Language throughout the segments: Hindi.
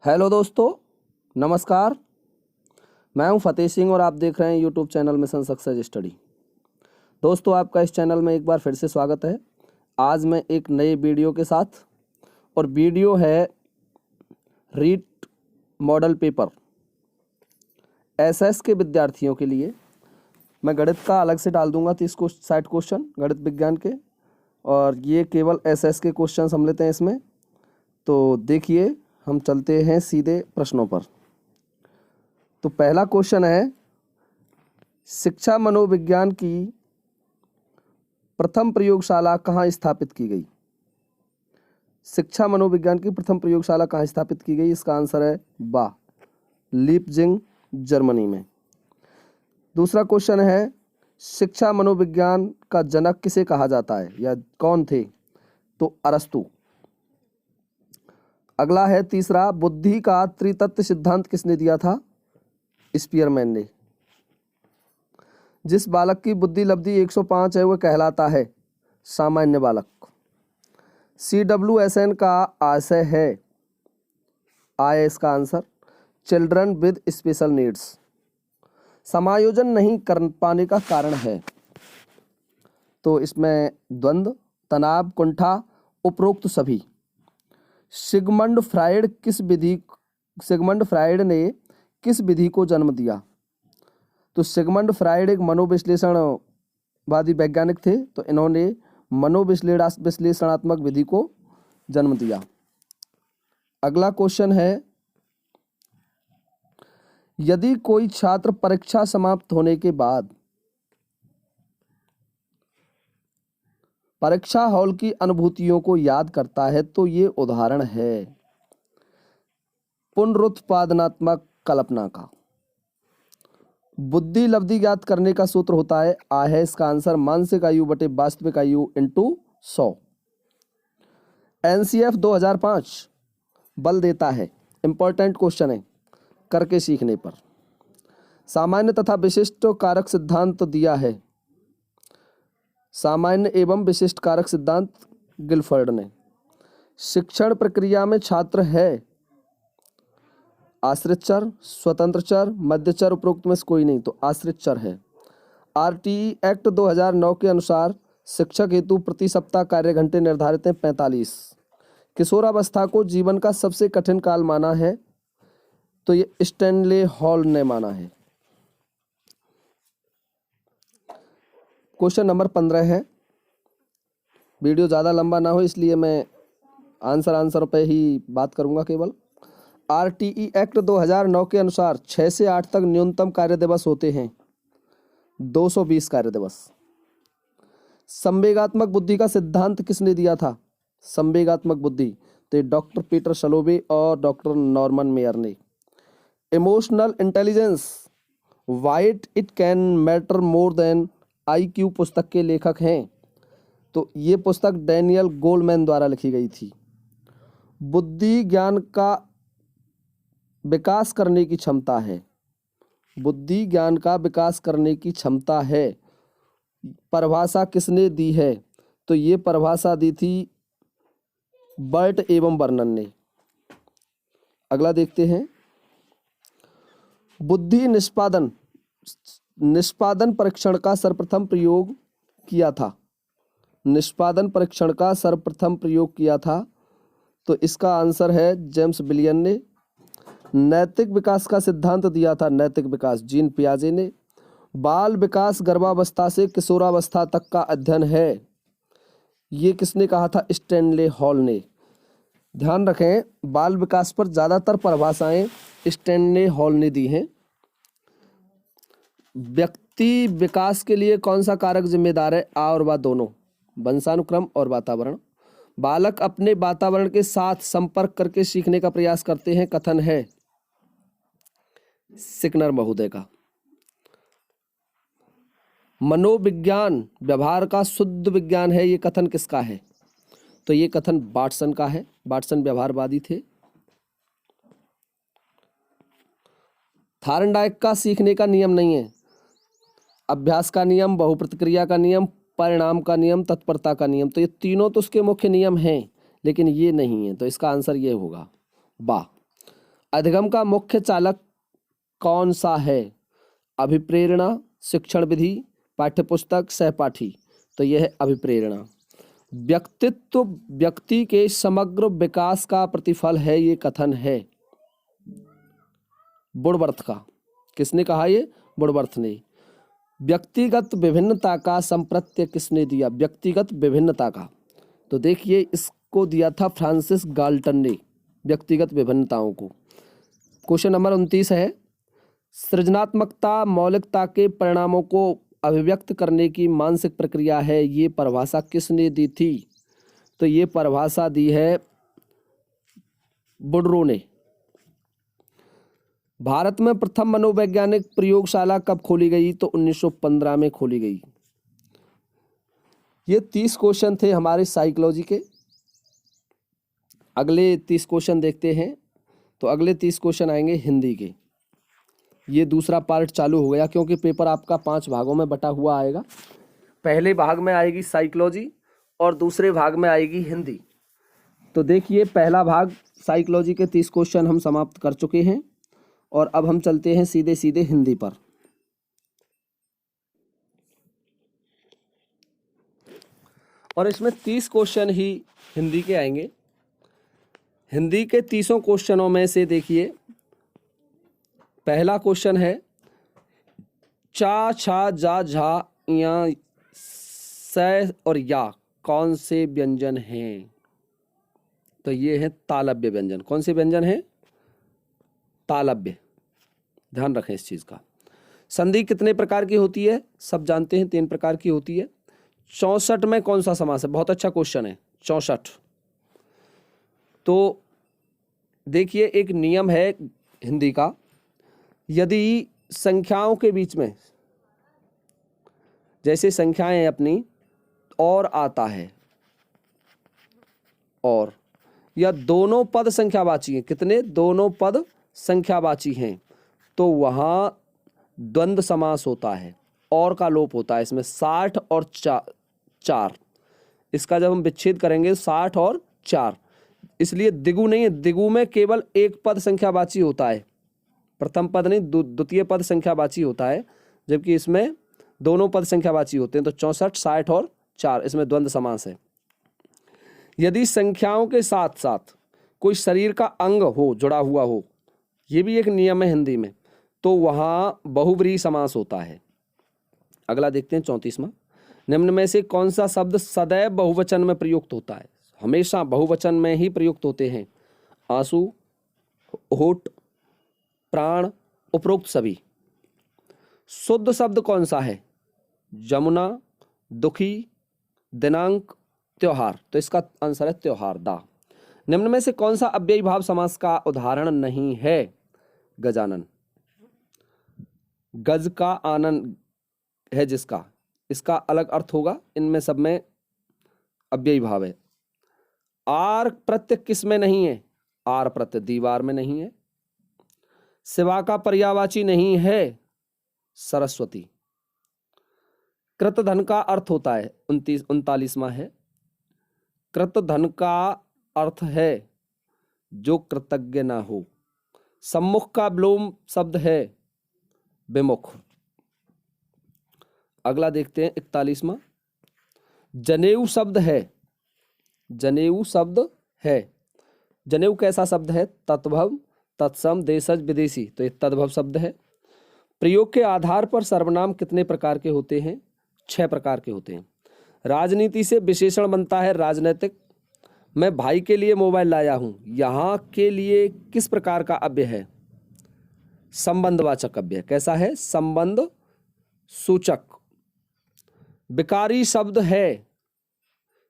हेलो दोस्तों, नमस्कार। मैं हूं फतेह सिंह और आप देख रहे हैं YouTube channel mission success study. दोस्तों, आपका इस चैनल में एक बार फिर से स्वागत है। आज मैं एक नए वीडियो के साथ, और वीडियो है रीट मॉडल पेपर एसएस के विद्यार्थियों के लिए। मैं गणित का अलग से डाल दूंगा 30 क्वेश्चन गणित विज्ञान के, और ये केवल एसएस के क्वेश्चन हम लेते हैं इसमें। तो देखिए, हम चलते हैं सीधे प्रश्नों पर। तो पहला क्वेश्चन है, शिक्षा मनोविज्ञान की प्रथम प्रयोगशाला कहाँ स्थापित की गई? शिक्षा मनोविज्ञान की प्रथम प्रयोगशाला कहाँ स्थापित की गई? इसका आंसर है बा, लीपजिंग, जर्मनी में। दूसरा क्वेश्चन है, शिक्षा मनोविज्ञान का जनक किसे कहा जाता है या कौन थे? तो अरस्तु। अगला है तीसरा, बुद्धि का त्रितत्व सिद्धांत किसने दिया था? स्पीयरमैन ने। जिस बालक की बुद्धि लब्धि 105 है वह कहलाता है सामान्य बालक। CWSN का आशय है, आय इसका answer, children with special needs. समायोजन नहीं कर पाने का कारण है, तो इसमें द्वंद्व, तनाव, कुंठा, उपरोक्त सभी। सिगमंड फ्राइड ने किस विधि को जन्म दिया? तो सिगमंड फ्राइड एक मनोविश्लेषणवादी वैज्ञानिक थे, तो इन्होंने मनोविश्लेषणात्मक विधि को जन्म दिया। अगला क्वेश्चन है, यदि कोई छात्र परीक्षा समाप्त होने के बाद परीक्षा हॉल की अनुभूतियों को याद करता है तो ये उदाहरण है पुनरुत्पादनात्मक कल्पना का। बुद्धि लब्धि ज्ञात करने का सूत्र होता है आ है इसका आंसर, मानसिक आयु बटे वास्तविक आयु इंटू 100। NCF 2005 बल देता है, इंपॉर्टेंट क्वेश्चन है, करके सीखने पर। सामान्य तथा विशिष्ट कारक सिद्धांत दिया है, सामान्य एवं विशिष्ट कारक सिद्धांत गिलफर्ड ने। शिक्षण प्रक्रिया में छात्र है आश्रित चर, स्वतंत्र चर, मध्य चर, उपरोक्त में से कोई नहीं, तो आश्रित चर है। RTE एक्ट 2009 के अनुसार शिक्षक हेतु प्रति सप्ताह कार्य घंटे निर्धारित हैं 45। किशोरावस्था को जीवन का सबसे कठिन काल माना है, तो ये स्टैनले हॉल ने माना है। क्वेश्चन नंबर 15 है, वीडियो ज़्यादा लंबा ना हो इसलिए मैं आंसर पे ही बात करूंगा केवल। RTE एक्ट 2009 के अनुसार 6 से 8 तक न्यूनतम कार्य दिवस होते हैं, 220 कार्य दिवस। संवेगात्मक बुद्धि का सिद्धांत किसने दिया था? संवेगात्मक बुद्धि, तो डॉक्टर पीटर सलोवे और डॉक्टर नॉर्मन मेयर ने। Emotional intelligence, white it can matter more than IQ पुस्तक के लेखक हैं, तो ये पुस्तक डैनियल गोलमैन द्वारा लिखी गई थी। बुद्धि ज्ञान का विकास करने की क्षमता है, बुद्धि ज्ञान का विकास करने की क्षमता है। परिभाषा किसने दी है? तो ये परिभाषा दी थी बर्ट एवं बर्नन ने। अगला देखते हैं, बुद्धि निष्पादन परीक्षण का सर्वप्रथम प्रयोग किया था। निष्पादन परीक्षण का सर्वप्रथम प्रयोग किया था, तो इसका आंसर है जेम्स बिलियन ने। नैतिक विकास का सिद्धांत दिया था, नैतिक विकास, जीन पियाजे ने। बाल विकास गर्भावस्था से किशोरावस्था तक का अध्ययन है, ये किसने कहा था? स्टैनले हॉल ने। ध्यान रखें, बाल विकास पर ज्यादातर परिभाषाएं स्टैनले हॉल ने दी हैं। व्यक्ति विकास के लिए कौन सा कारक जिम्मेदार है? आ और बा दोनों, वंशानुक्रम और वातावरण। बालक अपने वातावरण के साथ संपर्क करके सीखने का प्रयास करते हैं, कथन है सिकनर महोदय का। मनोविज्ञान व्यवहार का शुद्ध विज्ञान है, ये कथन किसका है? तो ये कथन वाटसन का है, वाटसन व्यवहारवादी थे। थार्नडाइक का सीखने का नियम नहीं है, अभ्यास का नियम, बहुप्रतिक्रिया का नियम, परिणाम का नियम, तत्परता का नियम, तो ये तीनों तो उसके मुख्य नियम हैं, लेकिन ये नहीं है, तो इसका आंसर ये होगा बा। अधिगम का मुख्य चालक कौन सा है? अभिप्रेरणा, शिक्षण विधि, पाठ्यपुस्तक, सहपाठी। तो यह है अभिप्रेरणा। व्यक्तित्व व्यक्ति के समग्र विकास का प्रतिफल है, ये कथन है वुडवर्थ का। किसने कहा ये? वुडवर्थ ने। व्यक्तिगत विभिन्नता का संप्रत्यय किसने दिया? व्यक्तिगत विभिन्नता का, तो देखिए इसको दिया था फ्रांसिस गाल्टन ने, व्यक्तिगत विभिन्नताओं को। क्वेश्चन नंबर 29 है, सृजनात्मकता मौलिकता के परिणामों को अभिव्यक्त करने की मानसिक प्रक्रिया है, ये परिभाषा किसने दी थी? तो ये परिभाषा दी है बुडरो ने। भारत में प्रथम मनोवैज्ञानिक प्रयोगशाला कब खोली गई? तो 1915 में खोली गई। ये 30 क्वेश्चन थे हमारे साइकोलॉजी के। अगले 30 क्वेश्चन देखते हैं। तो अगले 30 क्वेश्चन आएंगे हिंदी के। ये दूसरा पार्ट चालू हो गया क्योंकि पेपर आपका 5 भागों में बटा हुआ आएगा। पहले भाग में आएगी साइकोलॉजी और दूसरे भाग में आएगी हिंदी। तो देखिए पहला भाग साइकोलॉजी के 30 क्वेश्चन हम समाप्त कर चुके हैं और अब हम चलते हैं सीधे सीधे हिंदी पर। और इसमें 30 क्वेश्चन ही हिंदी के आएंगे। हिंदी के 30 क्वेश्चनों में से देखिए पहला क्वेश्चन है, चा, छा, जा, झा, या, से और या कौन से व्यंजन हैं? तो ये है तालव्य व्यंजन। कौन से व्यंजन हैं? तालव्य। ध्यान रखें इस चीज का। संधि कितने प्रकार की होती है? सब जानते हैं, 3 प्रकार की होती है। 64 में कौन सा समास है? बहुत अच्छा क्वेश्चन है 64। तो देखिए एक नियम है हिंदी का, यदि संख्याओं के बीच में, जैसे संख्याएं अपनी और आता है और, या दोनों पद संख्यावाची हैं, कितने? दोनों पद संख्यावाची हैं, तो वहां द्वंद्व समास होता है, और का लोप होता है। इसमें 60 और 4, इसका जब हम विच्छेद करेंगे 60 और 4, इसलिए द्विगु नहीं है। द्विगु में केवल एक पद संख्यावाची होता है, प्रथम पद नहीं, द्वितीय पद संख्यावाची होता है, जबकि इसमें दोनों पद संख्यावाची होते हैं। तो 64, 60 और 4, इसमें द्वंद्व समास है। यदि संख्याओं के साथ साथ कोई शरीर का अंग हो, जुड़ा हुआ हो, ये भी एक नियम है हिंदी में, तो वहां बहुव्रीहि समास होता है। अगला देखते हैं 34वां। निम्न में से कौन सा शब्द सदैव बहुवचन में प्रयुक्त होता है? हमेशा बहुवचन में ही प्रयुक्त होते हैं। आंसू, होठ, प्राण, उपरोक्त सभी। शुद्ध शब्द कौन सा है? जमुना, दुखी, दिनांक, त्योहार। तो इसका आंसर है त्योहार, दा। निम्न में से कौन सा अव्ययी भाव समास का उदाहरण नहीं है? गजानन। गज का आनंद है जिसका, इसका अलग अर्थ होगा, इनमें सब में अव्ययी भाव है। आर प्रत्यय किस में नहीं है? आर प्रत्यय दीवार में नहीं है। शिवा का पर्यायवाची नहीं है, सरस्वती। कृत धन का अर्थ होता है 39वां है। कृत धन का अर्थ है जो कृतज्ञ ना हो। सम्मुख का विलोम शब्द है विमुख। अगला देखते हैं 41वां। जनेऊ शब्द है, जनेऊ शब्द है। जनेऊ कैसा शब्द है? तत्भव, तत्सम, देशज, विदेशी। तो ये तद्भव शब्द है। प्रयोग के आधार पर सर्वनाम कितने प्रकार के होते हैं? 6 प्रकार के होते हैं। राजनीति से विशेषण बनता है राजनैतिक। मैं भाई के लिए मोबाइल लाया हूं, यहां के लिए किस प्रकार का अव्यय है? संबंधवाचक अव्यय। कैसा है? संबंध सूचक। विकारी शब्द है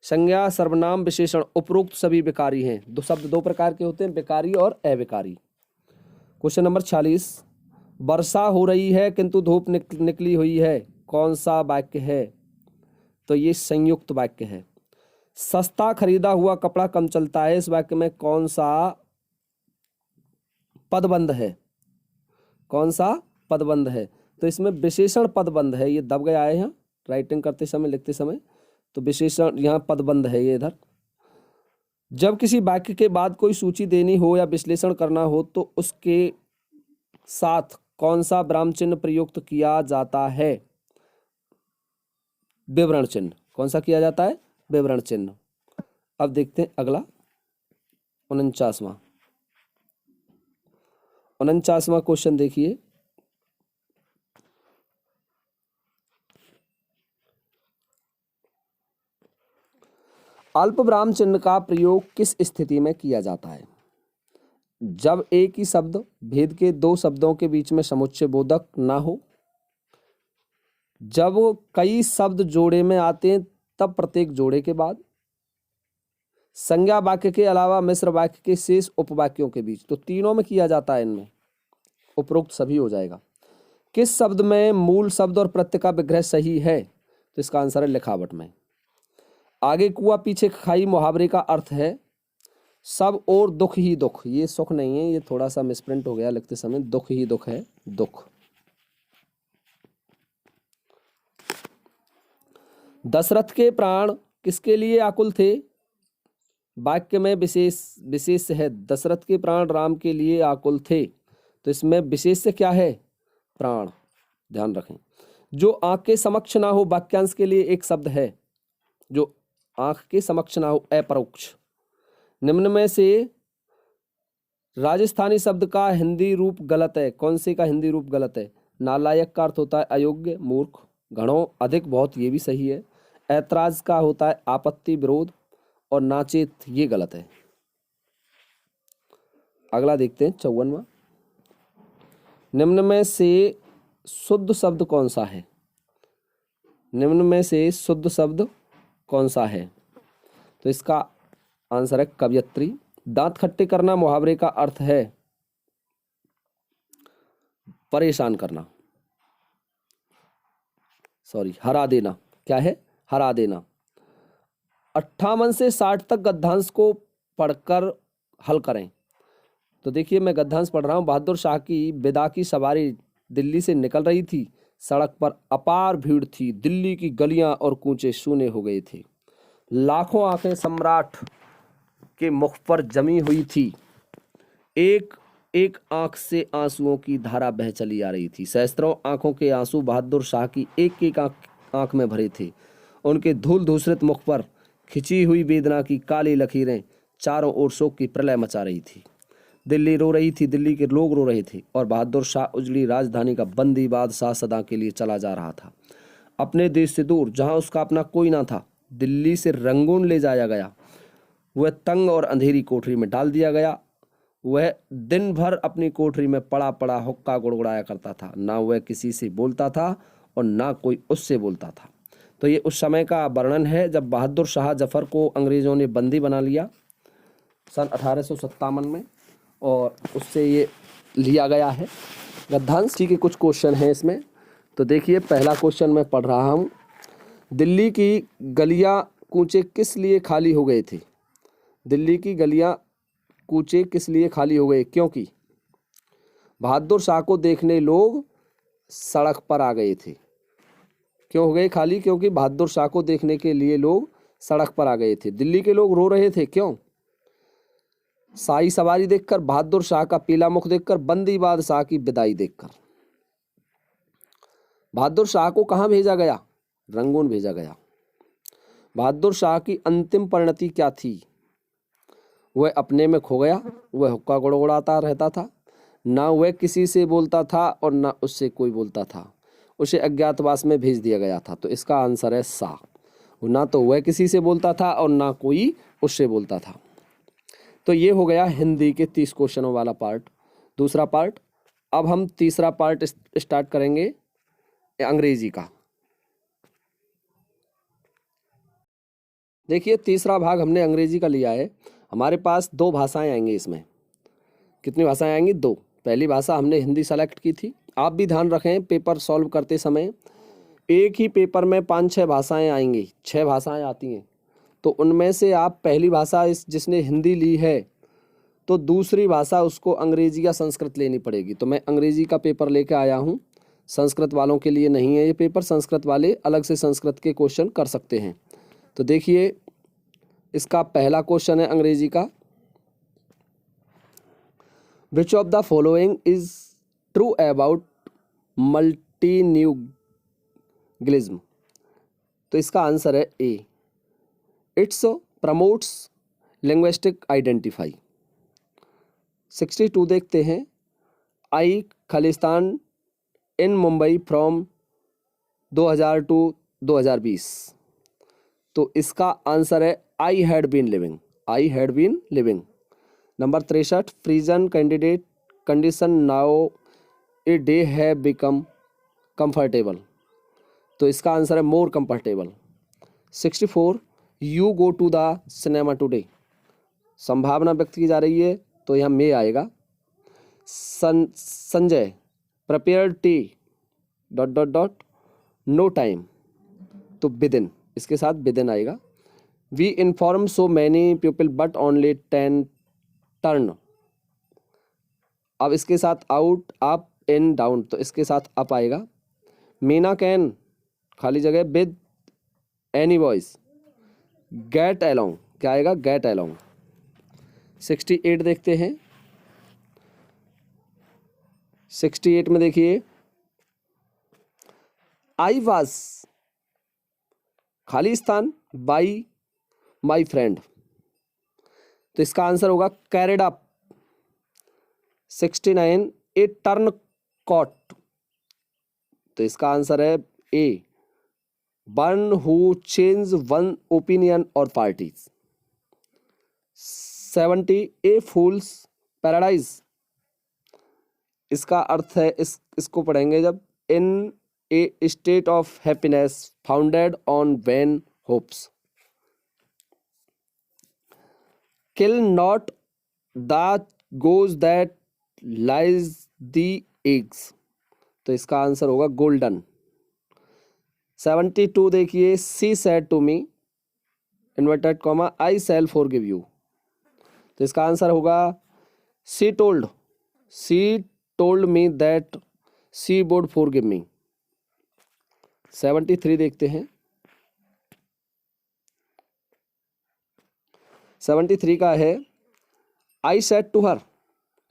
संज्ञा, सर्वनाम, विशेषण। उपरोक्त सभी विकारी हैं। दो शब्द 2 प्रकार के होते हैं, विकारी और अविकारी। Question number 46। वर्षा हो रही है किंतु धूप निकली हुई है, कौन सा वाक्य है? तो ये संयुक्त वाक्य है। सस्ता खरीदा हुआ कपड़ा कम चलता है, इस वाक्य में कौन सा पदबंध है? कौन सा पदबंध है? तो इसमें विशेषण पदबंध है। ये दब गया है यहाँ राइटिंग करते समय, लिखते समय, तो विशेषण यहाँ पदबंध है ये इधर। जब किसी वाक्य के बाद कोई सूची देनी हो या विश्लेषण करना हो तो उसके साथ कौन सा विराम चिन्ह प्रयुक्त किया जाता है? विवरण चिन्ह। कौन सा किया जाता है? विवरण चिन्ह। अब देखते हैं अगला 49वां क्वेश्चन देखिए। अल्प विराम चिन्ह का प्रयोग किस स्थिति में किया जाता है? जब एक ही शब्द भेद के दो शब्दों के बीच में समुच्चय बोधक ना हो, जब कई शब्द जोड़े में आते हैं तब प्रत्येक जोड़े के बाद, संज्ञा वाक्य के अलावा मिश्र वाक्य के शेष उपवाक्यों के बीच। तो तीनों में किया जाता है, इनमें उपरोक्त सभी हो जाएगा। किस शब्द में मूल शब्द और प्रत्यय का विग्रह सही है? तो इसका आंसर है लिखावट में। आगे कुआं पीछे खाई मुहावरे का अर्थ है सब और दुख ही दुख। ये सुख नहीं है, ये थोड़ा सा मिसप्रिंट हो गया लिखते समय, दुख ही दुख है, दुख। दशरथ के प्राण किसके लिए आकुल थे? वाक्य में विशेष है, दशरथ के प्राण राम के लिए आकुल थे। तो इसमें विशेष क्या है? प्राण। ध्यान रखें। जो आंख के समक्ष ना हो, वाक्यांश के लिए एक शब्द है जो आंख के समक्ष ना हो, अपरोक्ष। निम्न में से राजस्थानी शब्द का हिंदी रूप गलत है। कौन से का हिंदी रूप गलत है? नालायक का अर्थ होता है अयोग्य, मूर्ख। घणों, अधिक, बहुत, ये भी सही है। ऐतराज का होता है आपत्ति, विरोध। और नाचेत, ये गलत है। अगला देखते हैं 54वां। निम्न में से शुद्ध शब्द कौन सा है? निम्न में से शुद्ध शब्द कौन सा है? तो इसका आंसर है कवयित्री। दांत खट्टे करना मुहावरे का अर्थ है परेशान करना, हरा देना। क्या है? हरा देना। 58 से 60 तक गद्यांश को पढ़कर हल करें। तो देखिए, मैं गद्यांश पढ़ रहा हूं। बहादुर शाह की विदा की सवारी दिल्ली से निकल रही थी। सड़क पर अपार भीड़ थी। दिल्ली की गलियां और कूचे सूने हो गए थे। लाखों आंखें सम्राट के मुख पर जमी हुई थी। एक एक आंख से आंसुओं की धारा बह चली आ रही थी। सहस्त्रों आंखों के आंसू बहादुर शाह की एक एक आंख में भरे थे। उनके धूल धूसरित मुख पर खिंची हुई वेदना की काली लकीरें चारों ओर शोक की प्रलय मचा रही थी। दिल्ली रो रही थी, दिल्ली के लोग रो रहे थे, और बहादुर शाह उजड़ी राजधानी का बंदी बादशाह सदा के लिए चला जा रहा था, अपने देश से दूर, जहां उसका अपना कोई ना था। दिल्ली से रंगून ले जाया गया। वह तंग और अंधेरी कोठरी में डाल दिया गया। वह दिन भर अपनी कोठरी में पड़ा पड़ा हुक्का गुड़गुड़ाया करता था। ना वह किसी से बोलता था और ना कोई उससे बोलता था। तो ये उस समय का वर्णन है जब बहादुर शाह जफर को अंग्रेजों ने बंदी बना लिया सन 1857 में, और उससे ये लिया गया है गद्यांश। के कुछ क्वेश्चन हैं इसमें। तो देखिए, पहला क्वेश्चन मैं पढ़ रहा हूँ। दिल्ली की गलियां कूचे किस लिए खाली हो गए थे? दिल्ली की गलियां कूचे किस लिए खाली हो गए? क्योंकि बहादुर शाह को देखने लोग सड़क पर आ गए थे। क्यों हो गए खाली? क्योंकि बहादुर शाह को देखने के लिए लोग सड़क पर आ गए थे। दिल्ली के लोग रो रहे थे। क्यों? शाही सवारी देखकर, बहादुर शाह का पीला मुख देखकर, बंदी बादशाह की विदाई देखकर। बहादुर शाह को कहां भेजा गया? रंगून भेजा गया। बहादुर शाह की अंतिम परिणति क्या थी? वह अपने में खो गया। वह हुक्का गुड़गुड़ाता रहता था। ना वह किसी से बोलता था और ना उससे कोई बोलता था। उसे अज्ञातवास में भेज दिया गया था। तो इसका आंसर है सा। ना तो वह किसी से बोलता था और ना कोई उससे बोलता था। तो ये हो गया हिंदी के 30 क्वेश्चनों वाला पार्ट, दूसरा पार्ट। अब हम तीसरा पार्ट स्टार्ट करेंगे अंग्रेजी का। देखिए, तीसरा भाग हमने अंग्रेजी का लिया है। हमारे पास 2 भाषाएं आएंगी इसमें। कितनी भाषाएं आएंगी? 2। पहली भाषा हमने हिंदी सेलेक्ट की थी। आप भी ध्यान रखें, पेपर सॉल्व करते समय एक ही पेपर में 5-6 भाषाएं आएंगी, 6 भाषाएं आती हैं। तो उनमें से आप पहली भाषा जिसने हिंदी ली है, तो दूसरी भाषा उसको अंग्रेजी या संस्कृत लेनी पड़ेगी। तो मैं अंग्रेजी का पेपर लेके आया हूँ। संस्कृत वालों के लिए नहीं है ये पेपर। संस्कृत वाले अलग से संस्कृत के क्वेश्चन कर सकते हैं। तो देखिए, इसका पहला क्वेश्चन है अंग्रेजी का, which of the following is true about multilingualism. तो इसका आंसर है A, it's promotes linguistic identify. 62 देखते हैं, आई खालिस्तान इन मुंबई फ्रॉम 2000 टू 2020। तो इसका आंसर है I had been living, I had been living. Number 63, frozen candidate condition now a day have become comfortable. तो इसका आंसर है more comfortable. 64, you go to the cinema today. संभावना व्यक्त की जा रही है तो यहाँ मे आएगा। Sanjay prepare tea dot dot dot no time, तो विद इन, इसके साथ विद इन आएगा। We inform so many people but only 10 turn. अब इसके साथ आउट, अप, इन, डाउन, तो इसके साथ अप आएगा। मीना कैन खाली जगह with any boys, get along, क्या आएगा, गेट अलोंग। 68 देखते हैं, 68 में देखिए, आई वॉज खाली स्थान बाई माई फ्रेंड। तो इसका आंसर होगा carried up. 69, a turn coat. तो इसका आंसर है A, one who change one opinion और पार्टीज। 70, a fool's paradise. इसका अर्थ है, इसको पढ़ेंगे जब, in a state of happiness founded on vain hopes. Kill not the goose that lays the eggs. तो इसका आंसर होगा गोल्डन। 72 देखिए, she said to me inverted comma I shall forgive you. तो इसका आंसर होगा सी told me that she would forgive me. 73 देखते हैं, 73 का है, I said to her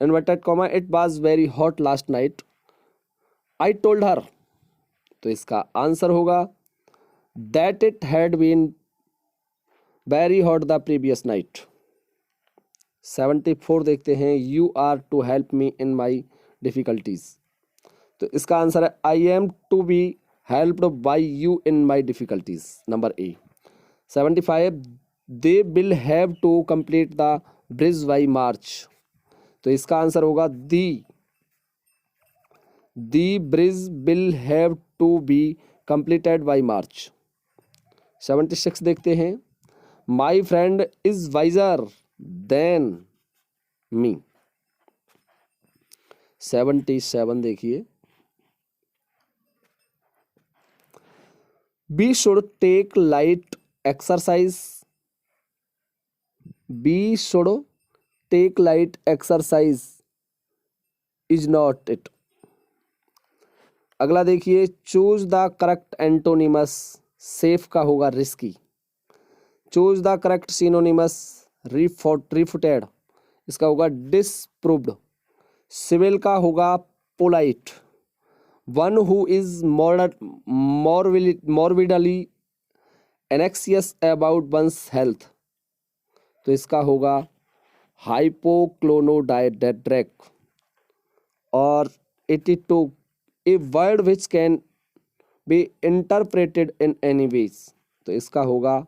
inverted comma it was very hot last night I told her. तो इसका आंसर होगा that it had been very hot the previous night. 74 देखते हैं, you are to help me in my difficulties. तो इसका आंसर है I am to be helped by you in my difficulties, number A. 75, they will have to complete the bridge by March. तो इसका आंसर होगा the bridge will have to be completed by March. 76 देखते हैं, my friend is wiser than me. 77 देखिए, we should take light exercise, we should take light exercise is not it. अगला देखिए, choose the correct antonyms, safe का होगा risky. Choose the correct synonyms, refuted, इसका होगा डिसप्रूव्ड। सिविल का होगा polite. One who is morbidly anxious about one's health. तो इसका होगा हाइपोक्लोनोडाइड्रेक। और 82, a word which can be interpreted in any ways. तो इसका होगा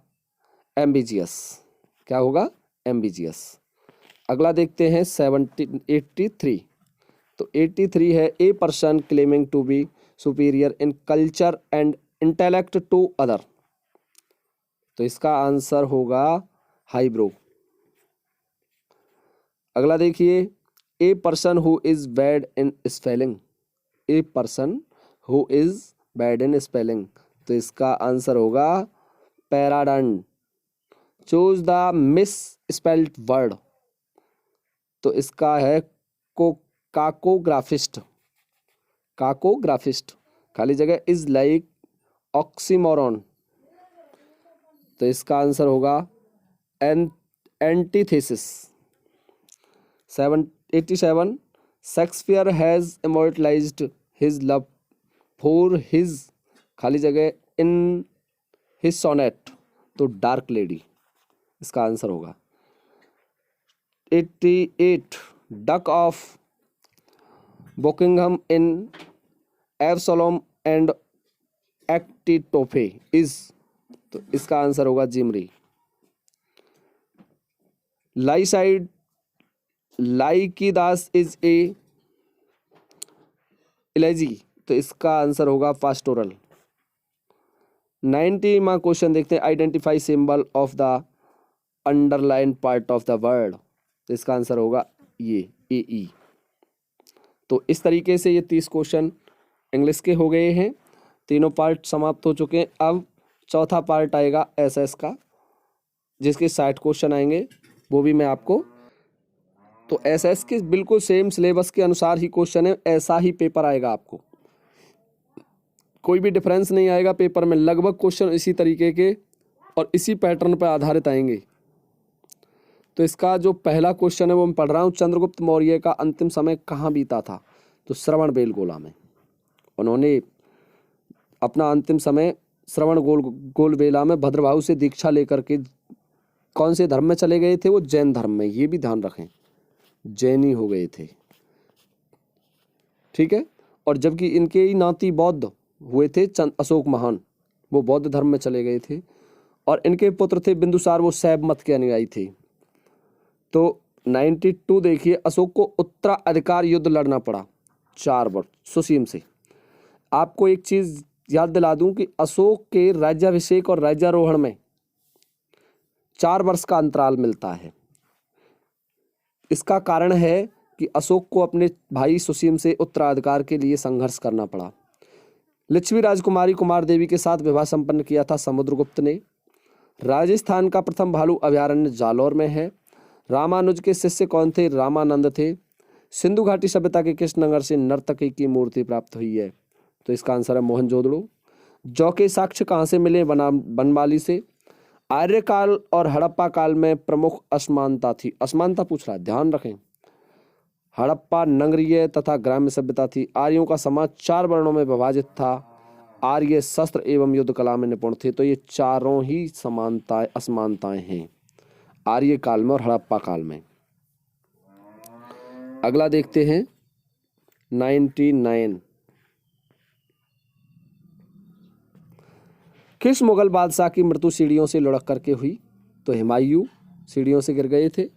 एम्बिजियस, क्या होगा, एम्बिजियस। अगला देखते हैं 83। तो 83 है, a person claiming to be superior in culture and intellect to other. तो इसका आंसर होगा हाईब्रो। अगला देखिए, a person who is bad in spelling, a person who is bad in spelling. तो इसका आंसर होगा पैराडंड। Choose the misspelled word. तो इसका है काकोग्राफिस्ट, काकोग्राफिस्ट, खाली जगह इज लाइक ऑक्सीमोरॉन। तो इसका आंसर होगा antithesis. 87 Shakespeare has immortalised his love for his खाली जगह इन हिज सोनेट, तो डार्क लेडी इसका आंसर होगा। 88 duke of Buckingham in Absalom and Achitophel is, तो इसका आंसर होगा जिमरी। लाइसाइड लाइकीदास इज ए इलेजी, तो इसका आंसर होगा पास्टोरल। 90वां क्वेश्चन देखते हैं, identify symbol of the underline part of the word, तो इसका आंसर होगा ये ए। तो इस तरीके से ये 30 क्वेश्चन इंग्लिश के हो गए हैं, तीनों पार्ट समाप्त हो चुके हैं। अब चौथा पार्ट आएगा एसएस का, जिसके 60 क्वेश्चन आएंगे, वो भी मैं आपको, तो एसएस के बिल्कुल सेम सिलेबस के अनुसार ही क्वेश्चन है, ऐसा ही पेपर आएगा आपको, कोई भी डिफरेंस नहीं आएगा पेपर में, लगभग क्वेश्चन इसी तरीके के और इसी पैटर्न पर आधारित आएंगे। तो इसका जो पहला क्वेश्चन है वो मैं पढ़ रहा हूँ, चंद्रगुप्त मौर्य का अंतिम समय कहाँ बीता था, तो श्रवणबेलगोला में। उन्होंने अपना अंतिम समय श्रवणबेलगोला में भद्रभाऊ से दीक्षा लेकर के कौन से धर्म में चले गए थे, वो जैन धर्म में, ये भी ध्यान रखें, जैनी हो गए थे, ठीक है। और जबकि इनके ही नाती बौद्ध हुए थे अशोक महान, वो बौद्ध धर्म में चले गए थे, और इनके पुत्र थे बिंदुसार, वो शैव मत के अनुयायी थे। तो 92 देखिए, अशोक को उत्तराधिकार युद्ध लड़ना पड़ा 4 वर्ष सुसीम से। आपको एक चीज याद दिला दूं कि अशोक के राज्याभिषेक और राज्यारोहण में 4 वर्ष का अंतराल मिलता है। इसका कारण है कि अशोक को अपने भाई सुसीम से उत्तराधिकार के लिए संघर्ष करना पड़ा। लिच्छवी राजकुमारी कुमार देवी के साथ विवाह संपन्न किया था समुद्रगुप्त ने। राजस्थान का प्रथम भालू अभयारण्य जालौर में है। रामानुज के शिष्य कौन थे, रामानंद थे। सिंधु घाटी सभ्यता के किस नगर से नर्तकी की मूर्ति प्राप्त हुई है, तो इसका आंसर है मोहनजोदड़ो। जौ के साक्ष्य कहाँ से मिले, बनमाली से। आर्यकाल और हड़प्पा काल में प्रमुख असमानता थी, असमानता पूछ रहा है, ध्यान रखें। हड़प्पा नगरीय तथा ग्राम्य सभ्यता थी। आर्यों का समाज 4 वर्णों में विभाजित था। आर्य शस्त्र एवं युद्ध कला में निपुण थे। तो ये चारों ही समानताएं असमानताएं हैं आर्य काल में और हड़प्पा काल में। अगला देखते हैं 99। किस मुगल बादशाह की मृत्यु सीढ़ियों से लुढ़क करके हुई, तो हुमायूं सीढ़ियों से गिर गए थे।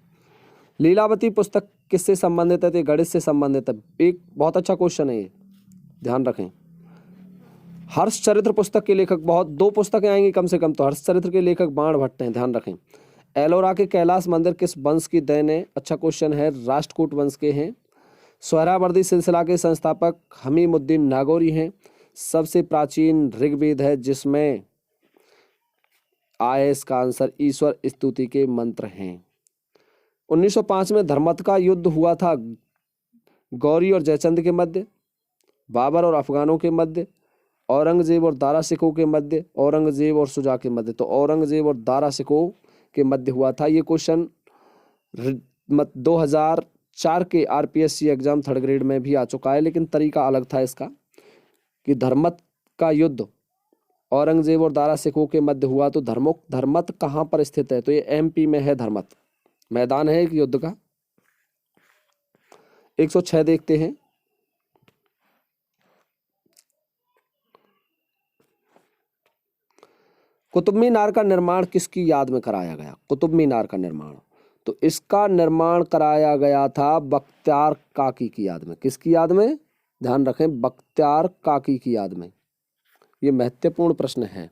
लीलावती पुस्तक किससे संबंधित है, तो गणित से संबंधित है। एक बहुत अच्छा क्वेश्चन है ये, ध्यान रखें। हर्षचरित्र पुस्तक के लेखक, बहुत 2 पुस्तकें आएंगी कम से कम, तो हर्षचरित्र के लेखक बाण भट्ट हैं, ध्यान रखें। एलोरा के कैलाश मंदिर किस वंश की देन है, अच्छा क्वेश्चन है, राष्ट्रकूट वंश के हैं। सोहरावर्दी सिलसिला के संस्थापक हमीमुद्दीन नागौरी हैं। सबसे प्राचीन ऋग्वेद है जिसमें आयस का आंसर ईश्वर स्तुति के मंत्र हैं। 1905 में धर्मत का युद्ध हुआ था गौरी और जयचंद के मध्य, बाबर और अफगानों के मध्य, औरंगजेब और दारा सिकोह के मध्य, औरंगजेब और शुजा के मध्य। तो औरंगजेब और दारा सिकोह के मध्य हुआ था। ये क्वेश्चन 2004 के आरपीएससी एग्जाम 3rd ग्रेड में भी आ चुका है, लेकिन तरीका अलग था इसका कि धर्मत का युद्ध औरंगजेब और दारा सिकोह के मध्य हुआ। तो धर्मत कहाँ पर स्थित है, तो ये एमपी में है। धर्मत मैदान है एक युद्ध का। 106 देखते हैं। कुतुब मीनार का निर्माण किसकी याद में कराया गया, कुतुब मीनार का निर्माण, तो इसका निर्माण कराया गया था बख्तियार काकी की याद में। किसकी याद में, ध्यान रखें, बख्तियार काकी की याद में। ये महत्वपूर्ण प्रश्न है,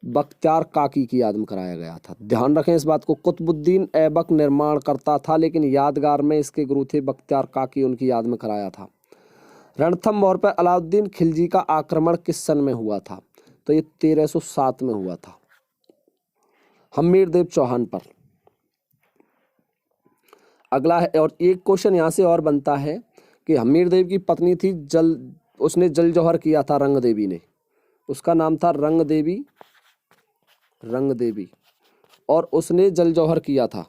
बख्तियार काकी की याद में कराया गया था, ध्यान रखें इस बात को। कुतुबुद्दीन ऐबक निर्माण करता था, लेकिन यादगार में इसके गुरु थे बख्तियार काकी, उनकी याद में कराया था। रणथंभौर पर अलाउद्दीन खिलजी का आक्रमण किस सन में हुआ था, तो ये 1307 में हुआ था, हम्मीरदेव चौहान पर। अगला है, और एक क्वेश्चन यहां से और बनता है कि हम्मीरदेव की पत्नी थी उसने जल जौहर किया था रंग देवी ने, उसका नाम था रंग देवी। और उसने जल जौहर किया था।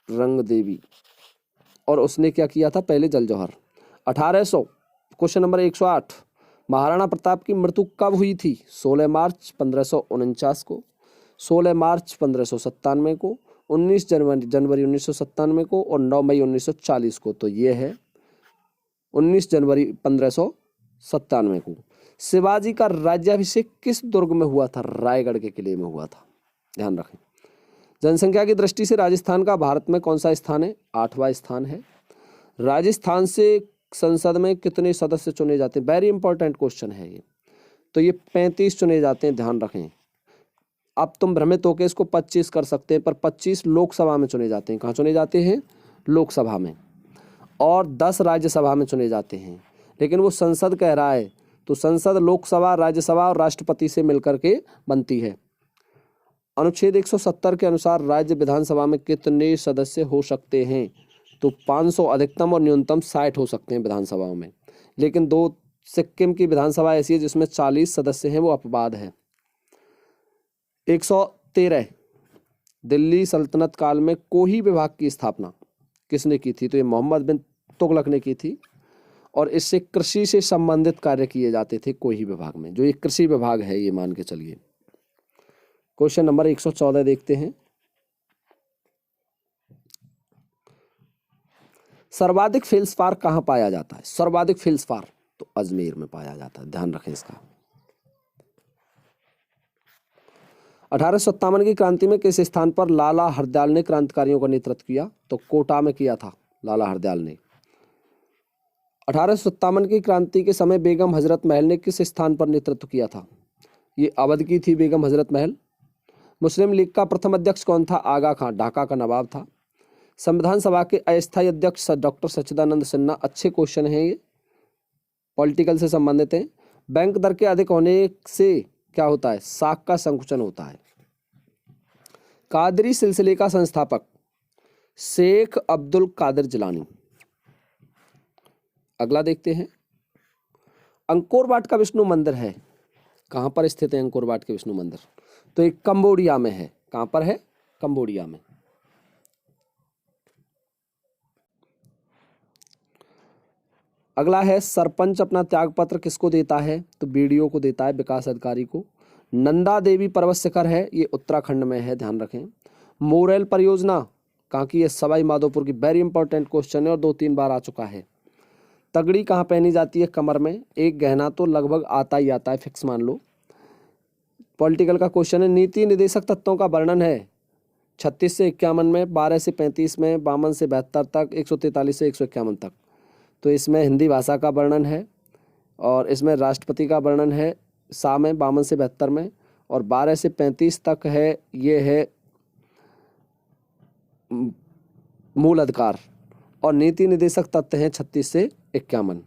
रंग देवी, और उसने क्या किया था, पहले जल जौहर। 1800, क्वेश्चन नंबर 108, महाराणा प्रताप की मृत्यु कब हुई थी? 16 मार्च 1549 को, 16 मार्च 1597 को, 19 जनवरी 1997 को और 9 मई 1940 को। तो ये है 19 जनवरी 1597 को। शिवाजी का राज्याभिषेक किस दुर्ग में हुआ था? रायगढ़ के किले में हुआ था, ध्यान रखें। जनसंख्या की दृष्टि से राजस्थान का भारत में कौन सा स्थान है? 8वां स्थान है। राजस्थान से संसद में कितने सदस्य चुने जाते हैं? वेरी इंपॉर्टेंट क्वेश्चन है ये। तो ये 35 चुने जाते हैं, ध्यान रखें। अब तुम भ्रमित होकर इसको 25 कर सकते हैं, पर 25 लोकसभा में चुने जाते हैं। कहाँ चुने जाते हैं? लोकसभा में। और 10 राज्यसभा में चुने जाते हैं। लेकिन वो संसद कह रहा है, तो संसद लोकसभा, राज्यसभा और राष्ट्रपति से मिलकर के बनती है। अनुच्छेद 170 के अनुसार राज्य विधानसभा में कितने सदस्य हो सकते हैं? तो 500 अधिकतम और न्यूनतम 60 हो सकते हैं विधानसभाओं में। लेकिन 2 सिक्किम की विधानसभा ऐसी है जिसमें 40 सदस्य हैं, वो अपवाद है। 113, दिल्ली सल्तनत काल में कोही विभाग की स्थापना किसने की थी? तो ये मोहम्मद बिन तुगलक ने की थी। और इससे कृषि से संबंधित कार्य किए जाते थे कोही विभाग में। जो ये कृषि विभाग है, ये मान के चलिए। क्वेश्चन नंबर 114 देखते हैं। सर्वाधिक फेल्सपार कहाँ पाया जाता है? सर्वाधिक फेल्सपार तो अजमेर में पाया जाता है, ध्यान रखें इसका। 1857 की क्रांति में किस स्थान पर लाला हरदयाल ने क्रांतिकारियों का नेतृत्व किया? तो कोटा में किया था लाला हरदयाल ने। 1857 की क्रांति के समय बेगम हजरत महल ने किस स्थान पर नेतृत्व किया था? ये अवध की थी बेगम हजरत महल। मुस्लिम लीग का प्रथम अध्यक्ष कौन था? आगा खां, ढाका का नवाब था। संविधान सभा के अस्थायी अध्यक्ष डॉक्टर सच्चिदानंद सिन्हा। अच्छे क्वेश्चन हैं ये, पॉलिटिकल से संबंधित हैं। बैंक दर के अधिक होने से क्या होता है? साख का संकुचन होता है। कादरी सिलसिले का संस्थापक शेख अब्दुल कादिर जिलानी। अगला देखते हैं। अंकोर वाट का विष्णु मंदिर है, कहां पर स्थित है अंकोर वाट के विष्णु मंदिर? तो एक कंबोडिया में है। कहां पर है? कंबोडिया में। अगला है, सरपंच अपना त्याग पत्र किसको देता है? तो बीडीओ को देता है, विकास अधिकारी को। नंदा देवी पर्वत शिखर है, ये उत्तराखंड में है, ध्यान रखें। मोरेल परियोजना कहाँ की है? सवाई माधोपुर की। वेरी इंपॉर्टेंट क्वेश्चन है और 2-3 बार आ चुका है। तगड़ी कहाँ पहनी जाती है? कमर में। एक गहना तो लगभग आता ही आता है, फिक्स मान लो। पॉलिटिकल का क्वेश्चन है। नीति निदेशक तत्वों का वर्णन है 36 से 51 में, 12 से 35 में, 52 से 72 तक, 143 से 151 तक। तो इसमें हिंदी भाषा का वर्णन है और इसमें राष्ट्रपति का वर्णन है सा में, 52 से 72 में, और 12 से 35 तक है, ये है मूल अधिकार। और नीति निदेशक तत्व हैं 36 से 51।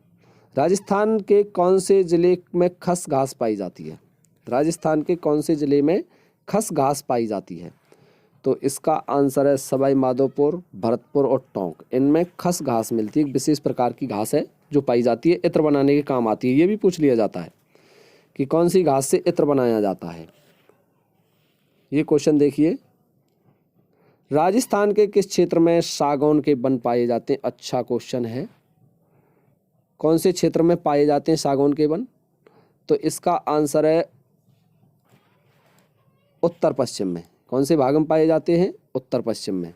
राजस्थान के कौन से जिले में खस घास पाई जाती है? राजस्थान के कौन से जिले में खस घास पाई जाती है? तो इसका आंसर है सवाई माधोपुर, भरतपुर और टोंक। इनमें खस घास मिलती है, एक विशेष प्रकार की घास है जो पाई जाती है, इत्र बनाने के काम आती है। ये भी पूछ लिया जाता है कि कौन सी घास से इत्र बनाया जाता है। ये क्वेश्चन देखिए, राजस्थान के किस क्षेत्र में सागौन के वन पाए जाते हैं? अच्छा क्वेश्चन है। कौन से क्षेत्र में पाए जाते हैं सागौन के वन? तो इसका आंसर है उत्तर पश्चिम में। कौन से भाग में पाए जाते हैं? उत्तर पश्चिम में।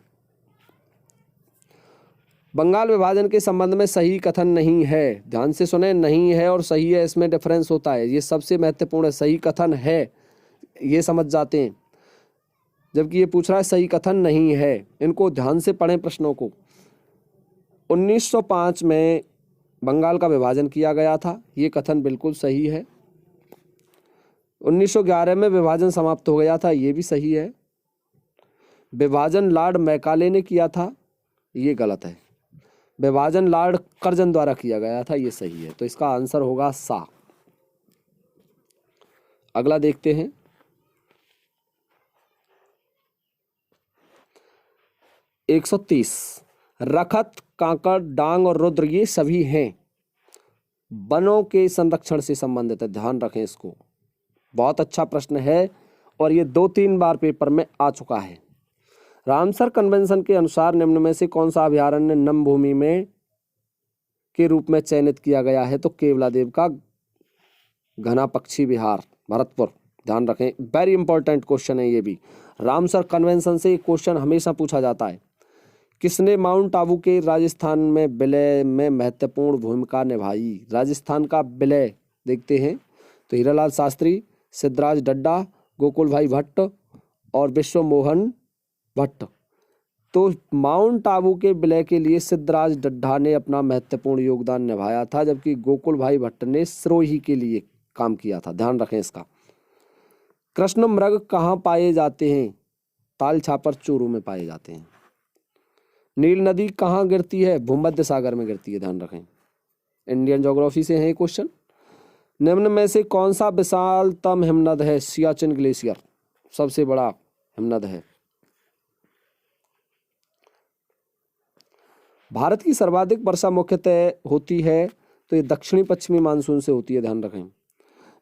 बंगाल विभाजन के संबंध में सही कथन नहीं है, ध्यान से सुने, नहीं है और सही है, इसमें डिफरेंस होता है। ये सबसे महत्वपूर्ण है। सही कथन है, ये समझ जाते हैं, जबकि ये पूछ रहा है सही कथन नहीं है। इनको ध्यान से पढ़ें प्रश्नों को। 1905 में बंगाल का विभाजन किया गया था, ये कथन बिल्कुल सही है। 1911 में विभाजन समाप्त हो गया था, ये भी सही है। विभाजन लॉर्ड मैकाले ने किया था, ये गलत है। विभाजन लॉर्ड कर्जन द्वारा किया गया था, ये सही है। तो इसका आंसर होगा सा। अगला देखते हैं। एक 130, रखत, कांकड़, डांग और रुद्र ये सभी हैं वनों के संरक्षण से संबंधित है, ध्यान रखें इसको। बहुत अच्छा प्रश्न है और ये 2-3 बार पेपर में आ चुका है। रामसर कन्वेंशन के अनुसार निम्न में से कौन सा अभयारण्य नम भूमि में के रूप में चयनित किया गया है? तो केवलादेव का घना पक्षी विहार, भरतपुर। ध्यान रखें, वेरी इंपॉर्टेंट क्वेश्चन है ये भी। रामसर कन्वेंशन से क्वेश्चन हमेशा पूछा जाता है। किसने माउंट आबू के राजस्थान में विलय में महत्वपूर्ण भूमिका निभाई? राजस्थान का विलय देखते हैं तो हीरालाल शास्त्री, सिद्धराज डड्डा, गोकुल भाई भट्ट और विश्व मोहन भट्ट। तो माउंट आबू के विलय के लिए सिद्धराज डड्डा ने अपना महत्वपूर्ण योगदान निभाया था, जबकि गोकुल भाई भट्ट ने सिरोही के लिए काम किया था। ध्यान रखें इसका। कृष्ण मृग कहाँ पाए जाते हैं? ताल छापर चूरू में पाए जाते हैं। नील नदी कहाँ गिरती है? भूमध्य सागर में गिरती है। ध्यान रखें, इंडियन ज्योग्राफी से है क्वेश्चन। निम्न में से कौन सा विशालतम हिमनद है? सियाचिन ग्लेशियर सबसे बड़ा हिमनद है। भारत की सर्वाधिक वर्षा मुख्यतः होती है तो ये दक्षिणी पश्चिमी मानसून से होती है। ध्यान रखें।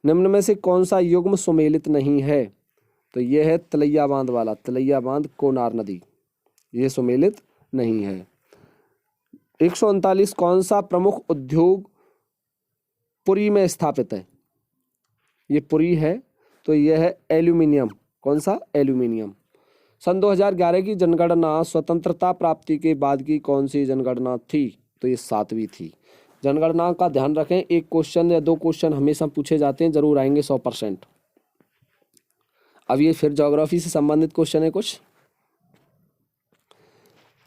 निम्न में से कौन सा युग्म सुमेलित नहीं है? तो ये है तलैया बांध वाला, तलैया बांध कोनार नदी, ये सुमेलित नहीं है। 139 कौन सा प्रमुख उद्योग पुरी में स्थापित है? ये पुरी है तो यह है एल्यूमिनियम। कौन सा? एल्यूमिनियम। सन 2011 की जनगणना स्वतंत्रता प्राप्ति के बाद की कौन सी जनगणना थी? तो ये 7वीं थी। जनगणना का ध्यान रखें, एक क्वेश्चन या 2 क्वेश्चन हमेशा पूछे जाते हैं, जरूर आएंगे 100%। अब ये फिर ज्योग्राफी से संबंधित क्वेश्चन है कुछ।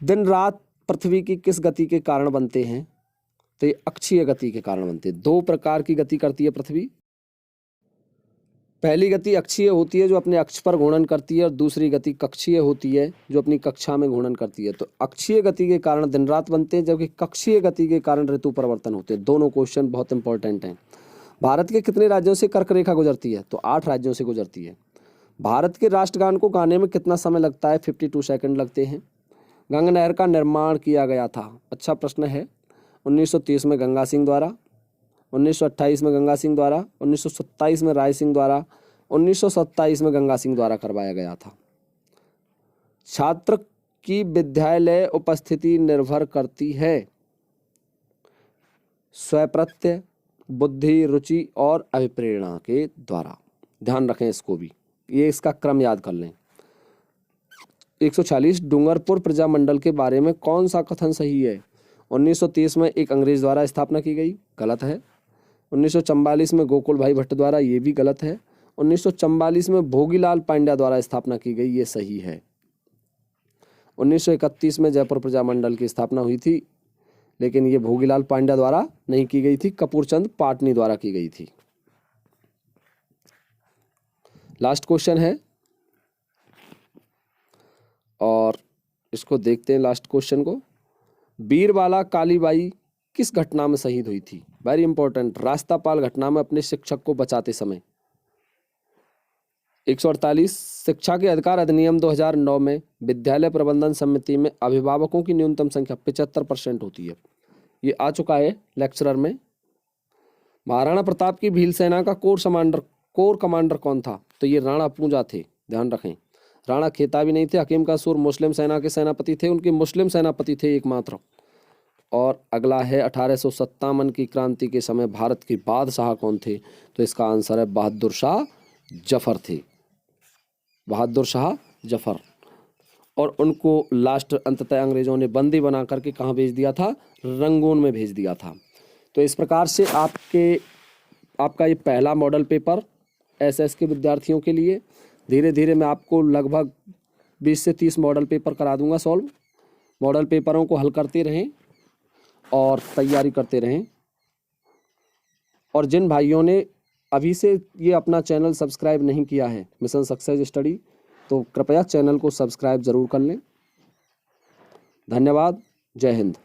दिन रात पृथ्वी की किस गति के कारण बनते हैं? तो ये अक्षीय गति के कारण बनते हैं। 2 प्रकार की गति करती है पृथ्वी। पहली गति अक्षीय होती है जो अपने अक्ष पर घूर्णन करती है, और दूसरी गति कक्षीय होती है जो अपनी कक्षा में घूर्णन करती है। तो अक्षीय गति के कारण दिन रात बनते हैं, जबकि कक्षीय गति के कारण ऋतु परिवर्तन होते हैं। दोनों क्वेश्चन बहुत इंपॉर्टेंट हैं। भारत के कितने राज्यों से कर्क रेखा गुजरती है? तो 8 राज्यों से गुजरती है। भारत के राष्ट्रगान को गाने में कितना समय लगता है? 52 सेकंड लगते हैं। गंगा नहर का निर्माण किया गया था? अच्छा प्रश्न है। 1930 में गंगा सिंह द्वारा, 1928 में गंगा सिंह द्वारा, 1927 में राय सिंह द्वारा, 1927 में गंगा सिंह द्वारा करवाया गया था। छात्र की विद्यालय उपस्थिति निर्भर करती है स्वप्रत्यय, बुद्धि, रुचि और अभिप्रेरणा के द्वारा। ध्यान रखें इसको भी, ये इसका क्रम याद कर लें। 140 डूंगरपुर प्रजामंडल के बारे में कौन सा कथन सही है? 1930 में एक अंग्रेज द्वारा स्थापना की गई, गलत है। 1944 में गोकुल भाई भट्ट द्वारा, ये भी गलत है। 1944 में भोगीलाल पांड्या द्वारा स्थापना की गई, ये सही है। 1931 में जयपुर प्रजामंडल की स्थापना हुई थी, लेकिन ये भोगीलाल पांड्या द्वारा नहीं की गई थी, कपूरचंद पाटनी द्वारा की गई थी। लास्ट क्वेश्चन है और इसको देखते हैं लास्ट क्वेश्चन को। बीरबाला कालीबाई किस घटना में शहीद हुई थी? वेरी इंपॉर्टेंट, रास्तापाल घटना में अपने शिक्षक को बचाते समय। 148 शिक्षा के अधिकार अधिनियम 2009 में विद्यालय प्रबंधन समिति में अभिभावकों की न्यूनतम संख्या 75% होती है। ये आ चुका है लेक्चरर में। महाराणा प्रताप की भील सेना का कोर कमांडर कौन था? तो ये राणा पूंजा थे। ध्यान रखें, राणा खेताबी नहीं थे। हकीम का सूर मुस्लिम सेना के सेनापति थे, उनके मुस्लिम सेनापति थे एकमात्र। और अगला है 1857 की क्रांति के समय भारत के बादशाह कौन थे? तो इसका आंसर है बहादुर शाह जफर थे, बहादुर शाह जफर। और उनको लास्ट अंततः अंग्रेजों ने बंदी बना करके कहाँ भेज दिया था? रंगून में भेज दिया था। तो इस प्रकार से आपका ये पहला मॉडल पेपर एसएस के विद्यार्थियों के लिए। धीरे धीरे मैं आपको लगभग 20 से 30 मॉडल पेपर करा दूंगा सॉल्व। मॉडल पेपरों को हल करते रहें और तैयारी करते रहें। और जिन भाइयों ने अभी से ये अपना चैनल सब्सक्राइब नहीं किया है मिशन सक्सेस स्टडी, तो कृपया चैनल को सब्सक्राइब ज़रूर कर लें। धन्यवाद। जय हिंद।